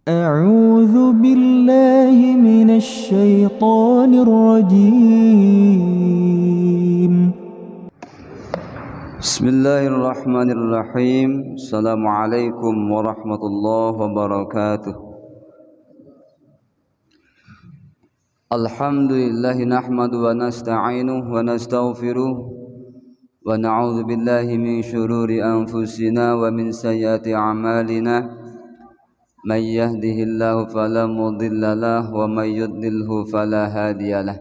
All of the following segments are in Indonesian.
أعوذ بالله من الشيطان الرجيم. بسم الله الرحمن الرحيم. السلام عليكم ورحمة الله وبركاته. الحمد لله نحمد ونستعينه ونستغفره ونعوذ بالله من شرور أنفسنا ومن سيئات أعمالنا. من يهده الله فلا مضل له ومن يضلله فلا هادي له.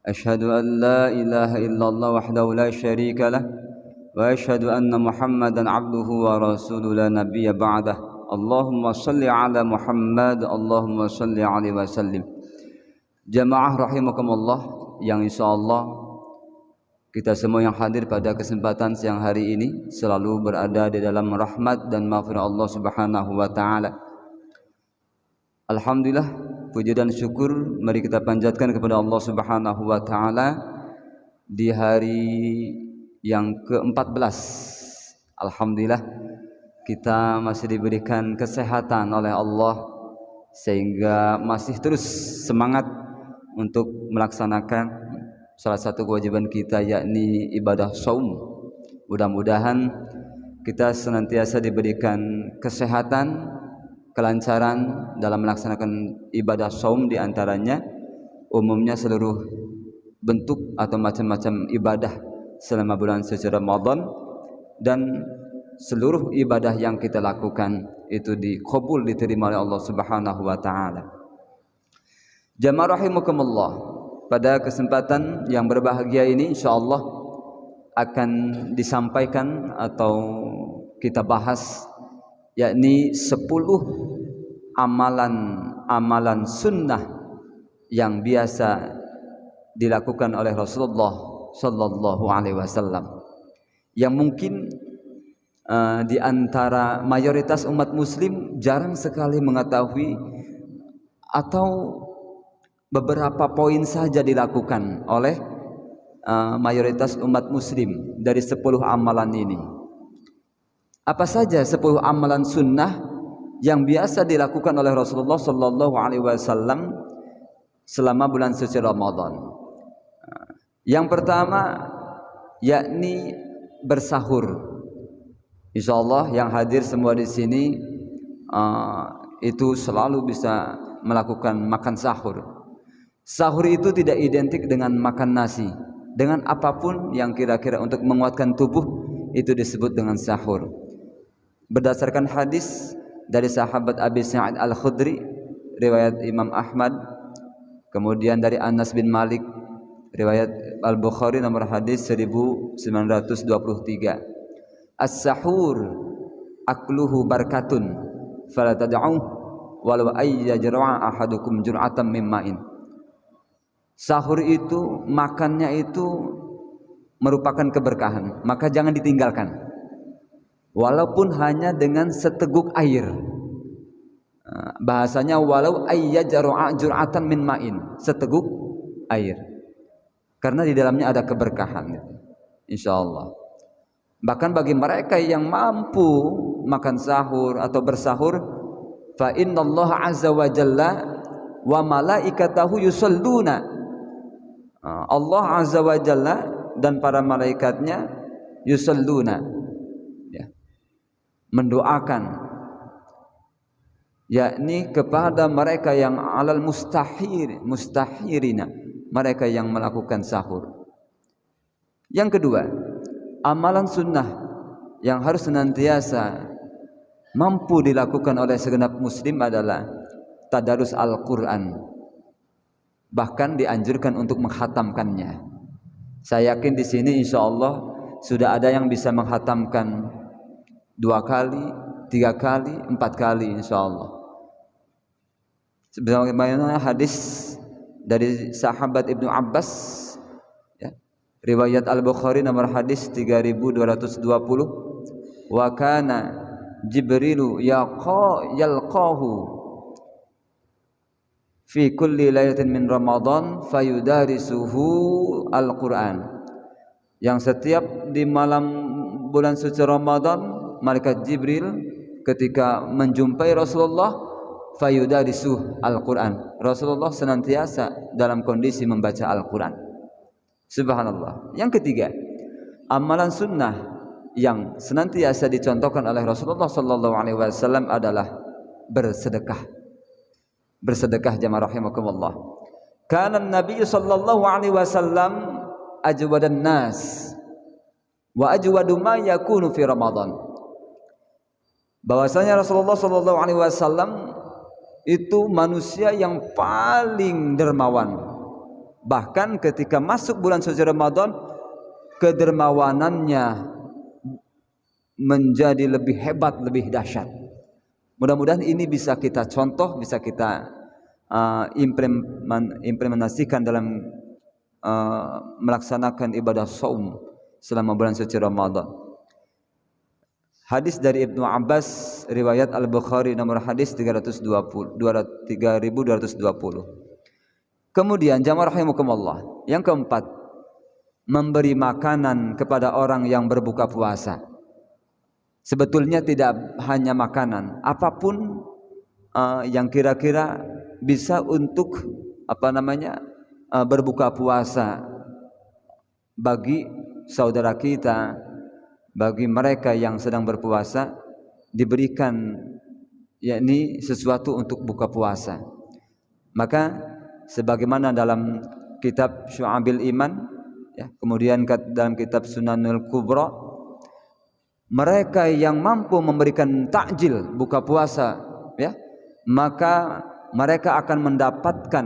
أشهد أن لا إله إلا الله وحده لا شريك له وأشهد أن محمدا عبده ورسوله لا نبي بعده. اللهم صل على محمد اللهم صل عليه وسلم. Jamaah rahimakumullah, yang insyaallah kita semua yang hadir pada kesempatan siang hari ini selalu berada di dalam rahmat dan maghfirah Allah Subhanahu wa taala. Alhamdulillah, puji dan syukur mari kita panjatkan kepada Allah Subhanahu wa taala di hari yang ke-14. Alhamdulillah kita masih diberikan kesehatan oleh Allah sehingga masih terus semangat untuk melaksanakan salah satu kewajiban kita, yakni ibadah saum. Mudah-mudahan kita senantiasa diberikan kesehatan, kelancaran dalam melaksanakan ibadah saum, di antaranya umumnya seluruh bentuk atau macam-macam ibadah selama bulan suci Ramadan, dan seluruh ibadah yang kita lakukan itu dikabul, diterima oleh Allah Subhanahu wa taala. Jamaah rahimakumullah, pada kesempatan yang berbahagia ini insyaallah akan disampaikan atau kita bahas yakni 10 amalan sunnah yang biasa dilakukan oleh Rasulullah sallallahu alaihi wasallam, yang mungkin di antara mayoritas umat muslim jarang sekali mengetahui, atau beberapa poin saja dilakukan oleh mayoritas umat muslim dari 10 amalan ini. Apa saja 10 amalan sunnah yang biasa dilakukan oleh Rasulullah sallallahu alaihi wasallam selama bulan suci Ramadan? Yang pertama yakni bersahur. Insyaallah yang hadir semua di sini itu selalu bisa melakukan makan sahur. Sahur itu tidak identik dengan makan nasi. Dengan apapun yang kira-kira untuk menguatkan tubuh itu disebut dengan sahur. Berdasarkan hadis dari sahabat Abi Sa'id Al-Khudri riwayat Imam Ahmad, kemudian dari Anas bin Malik riwayat Al-Bukhari nomor hadis 1923. As-sahur akluhu barakatun fala tad'u walau ayyajra'a ahadukum jur'atan min ma'in. Sahur itu, makannya itu merupakan keberkahan, maka jangan ditinggalkan walaupun hanya dengan seteguk air. Bahasanya walau ayyajra'a jur'atan min ma'in, seteguk air, karena di dalamnya ada keberkahan, insyaallah. Bahkan bagi mereka yang mampu makan sahur atau bersahur, fa innallaha azza wa jalla wa malaikatahu yusalluna, Allah azza wa jalla dan para malaikatnya yusalluna, ya, mendoakan, yakni kepada mereka yang alal mustahirina, mereka yang melakukan sahur. Yang kedua, amalan sunnah yang harus senantiasa mampu dilakukan oleh segenap muslim adalah tadarus Al-Quran. Bahkan dianjurkan untuk menghatamkannya. Saya yakin di sini insyaallah sudah ada yang bisa menghatamkan 2 kali, 3 kali, 4 kali insyaallah. Sebagaimana hadis dari sahabat Ibnu Abbas, ya, riwayat Al-Bukhari nomor hadis 3220, wa kana Jibrilu yalqahu fi kulli lailatin min Ramadan fayudarisuhu al-Quran, yang setiap di malam bulan suci Ramadan malaikat Jibril ketika menjumpai Rasulullah fayudarisuh Al-Quran. Rasulullah senantiasa dalam kondisi membaca Al-Quran. Subhanallah. Yang ketiga, amalan sunnah yang senantiasa dicontohkan oleh Rasulullah sallallahu alaihi wasallam adalah bersedekah. Bersedekah jamaah rahimakumullah. Kana Nabi sallallahu alaihi wasallam ajwadan nas wa ajwadu ma yakunu fi Ramadan. Bahwasanya Rasulullah sallallahu alaihi wasallam itu manusia yang paling dermawan. Bahkan ketika masuk bulan suci Ramadan, kedermawanannya menjadi lebih hebat, lebih dahsyat. Mudah-mudahan ini bisa kita contoh, bisa kita implementasikan dalam melaksanakan ibadah shaum selama bulan suci Ramadan. Hadis dari Ibnu Abbas, riwayat Al-Bukhari, nomor hadis 3220. Kemudian jamaah rahimakumullah, yang keempat, memberi makanan kepada orang yang berbuka puasa. Sebetulnya tidak hanya makanan, apapun yang kira-kira bisa untuk berbuka puasa bagi saudara kita, bagi mereka yang sedang berpuasa, diberikan yakni sesuatu untuk buka puasa. Maka sebagaimana dalam kitab Syu'abil Iman, ya, kemudian dalam kitab Sunanul Kubra, mereka yang mampu memberikan takjil buka puasa, ya, maka mereka akan mendapatkan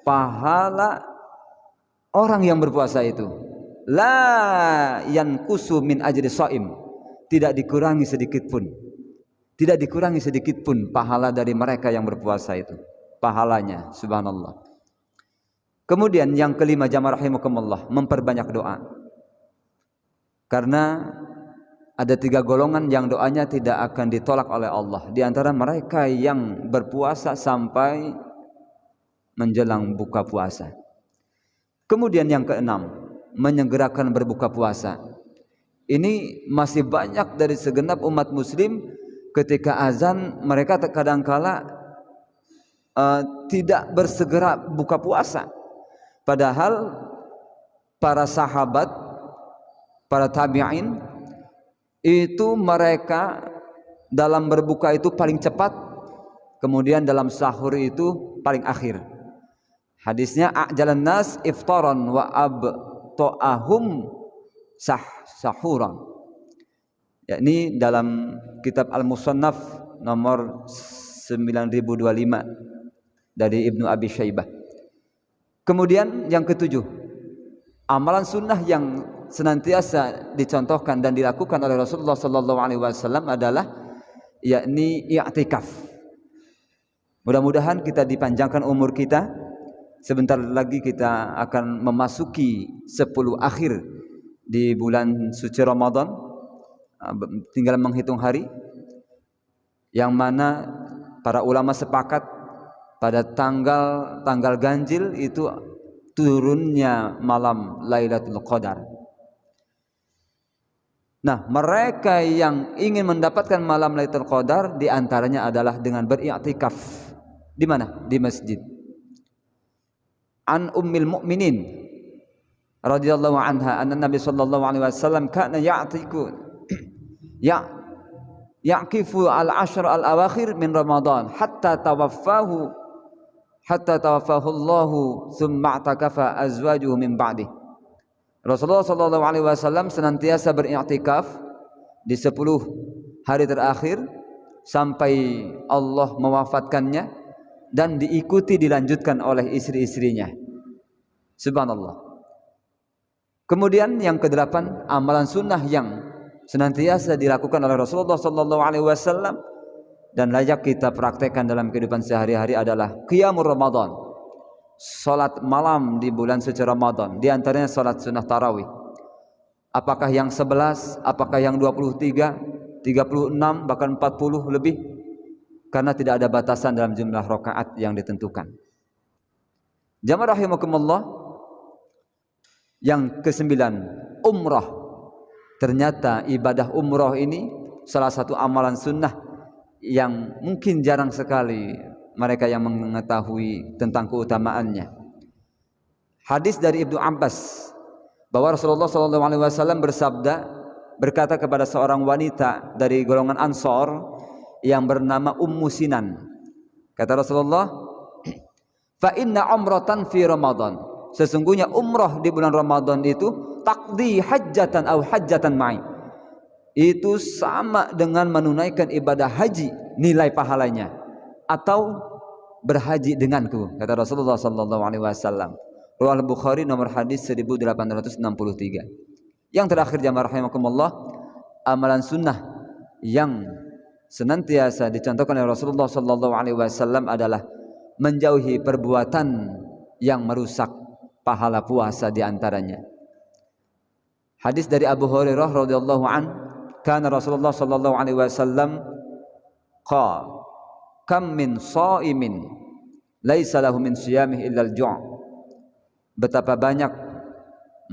pahala orang yang berpuasa itu. La yanqusu min ajri shaim, tidak dikurangi sedikit pun. Tidak dikurangi sedikit pun pahala dari mereka yang berpuasa itu. Pahalanya, subhanallah. Kemudian yang kelima jamaah rahimakumullah, memperbanyak doa. Karena ada 3 golongan yang doanya tidak akan ditolak oleh Allah. Di antara mereka yang berpuasa sampai menjelang buka puasa. Kemudian yang keenam, menyegerakan berbuka puasa. Ini masih banyak dari segenap umat muslim ketika azan mereka kadangkala tidak bersegera buka puasa. Padahal para sahabat, para tabi'in itu mereka dalam berbuka itu paling cepat, kemudian dalam sahur itu paling akhir. Hadisnya a'jalan nas iftaran wa abta'ahum sahuran. Yakni dalam kitab Al-Musannaf nomor 9025 dari Ibnu Abi Syaibah. Kemudian yang ketujuh, amalan sunnah yang senantiasa dicontohkan dan dilakukan oleh Rasulullah sallallahu alaihi wasallam adalah yakni i'tikaf. Mudah-mudahan kita dipanjangkan umur kita. Sebentar lagi kita akan memasuki 10 akhir di bulan suci Ramadan. Tinggal menghitung hari, yang mana para ulama sepakat pada tanggal ganjil itu turunnya malam Lailatul Qadar. Nah, mereka yang ingin mendapatkan malam Lailatul Qadar di antaranya adalah dengan beriktikaf. Di mana? Di masjid. An Ummil Mukminin radhiyallahu anha anna Nabi sallallahu alaihi wasallam kana yaqifu al-ashr al-awakhir min Ramadan hatta tawaffahu Allahu thumma i'takafa azwajuhu min ba'dih. Rasulullah sallallahu alaihi wasallam senantiasa beriktikaf di 10 hari terakhir sampai Allah mewafatkannya dan dilanjutkan oleh istri-istrinya. Subhanallah. Kemudian yang ke-8, amalan sunnah yang senantiasa dilakukan oleh Rasulullah sallallahu alaihi wasallam dan layak kita praktekkan dalam kehidupan sehari-hari adalah qiyamul Ramadan. Salat malam di bulan suci Ramadan, di antaranya salat sunnah tarawih. Apakah yang 11, apakah yang 23, 36, bahkan 40 lebih, karena tidak ada batasan dalam jumlah rakaat yang ditentukan. Jamaah rahimakumullah, yang ke-9, umrah. Ternyata ibadah umrah ini salah satu amalan sunnah yang mungkin jarang sekali mereka yang mengetahui tentang keutamaannya. Hadis dari Ibnu Abbas bahwa Rasulullah SAW berkata kepada seorang wanita dari golongan Ansor yang bernama Ummu Sinan. Kata Rasulullah, fa inna umratan fi Ramadan, sesungguhnya umrah di bulan Ramadan itu taqdi hajjatan aw hajjatan ma'i, itu sama dengan menunaikan ibadah haji, nilai pahalanya, atau berhaji denganku, kata Rasulullah sallallahu alaihi wasallam. Riwayat Bukhari nomor hadis 1863. Yang terakhir jamaah rahimakumullah, amalan sunnah yang senantiasa dicontohkan oleh Rasulullah sallallahu alaihi wasallam adalah menjauhi perbuatan yang merusak pahala puasa di antaranya. Hadis dari Abu Hurairah radhiyallahu an, kana Rasulullah sallallahu alaihi wasallam qala kam min shaimin laisa lahu min siyamih illa al-ju'. Betapa banyak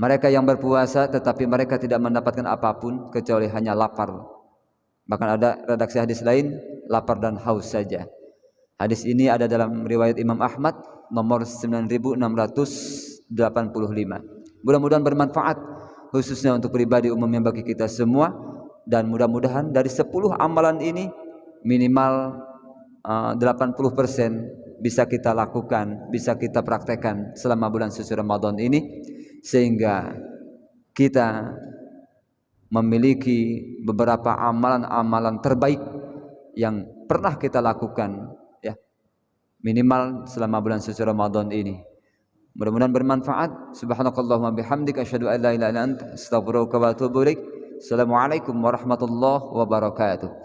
mereka yang berpuasa tetapi mereka tidak mendapatkan apapun kecuali hanya lapar. Bahkan ada redaksi hadis lain, lapar dan haus saja. Hadis ini ada dalam riwayat Imam Ahmad nomor 9685. Mudah-mudahan bermanfaat khususnya untuk pribadi umumnya bagi kita semua, dan mudah-mudahan dari 10 amalan ini minimal 80% bisa kita lakukan, bisa kita praktekkan selama bulan suci Ramadan ini, sehingga kita memiliki beberapa amalan-amalan terbaik yang pernah kita lakukan, ya, minimal selama bulan suci Ramadan ini. Mudah-mudahan bermanfaat. Subhanakallahumma bihamdika asyhadu an la ilaha illa anta astaghfiruka wa atubu ilaik. Assalamualaikum warahmatullahi wabarakatuh.